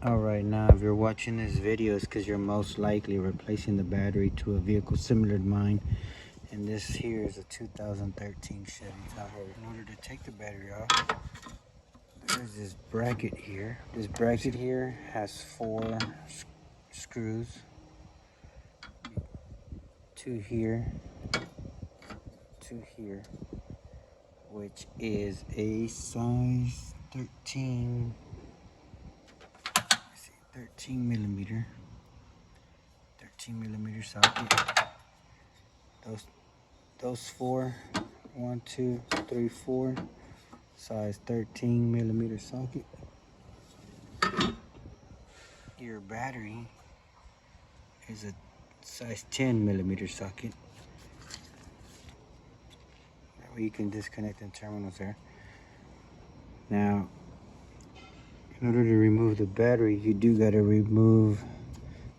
Alright, now if you're watching this video, it's because you're most likely replacing the battery to a vehicle similar to mine. And this here is a 2013 Chevy Tahoe. In order to take the battery off, there's this bracket here. This bracket here has 4 screws. 2 here, 2 here, which is a size 13 millimeter socket. Those 4, 1, 2, 3, 4, size 13 millimeter socket. Your battery is a size 10 millimeter socket. That way you can disconnect the terminals there. Now, in order to remove the battery, you do got to remove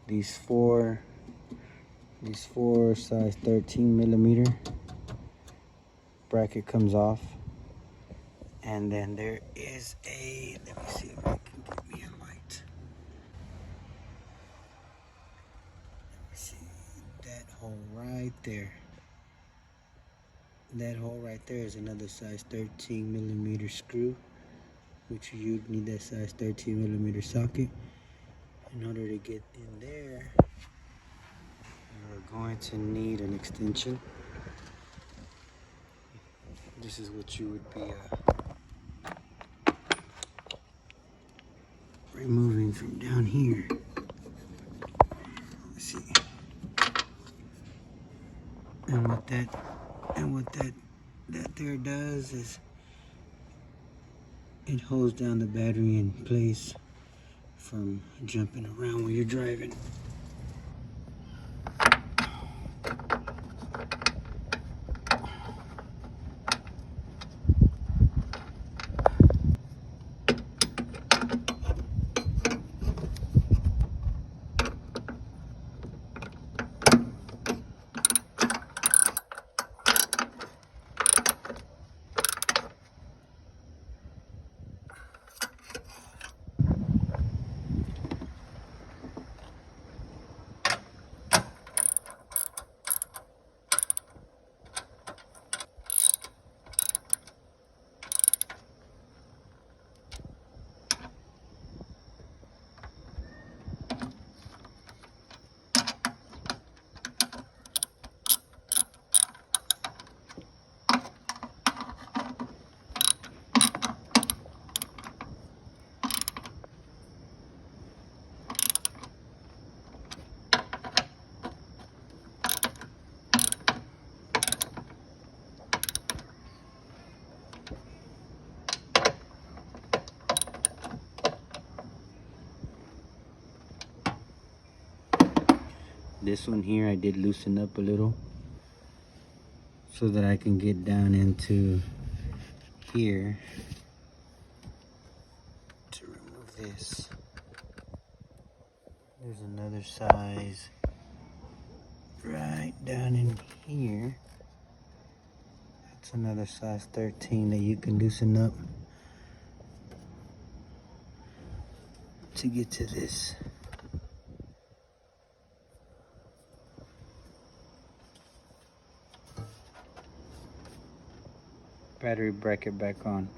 these four size 13 millimeter. Bracket comes off, and then there is a, let me see if I can get me a light. Let me see that hole right there. That hole right there is another size 13 millimeter screw, which you need that size 13 millimeter socket. In order to get in there, you're going to need an extension. This is what you would be removing from down here. Let's see. And what that there does is it holds down the battery in place from jumping around when you're driving. This one here I did loosen up a little so that I can get down into here to remove this. There's another size right down in here. That's another size 13 that you can loosen up to get to this. Battery bracket back on.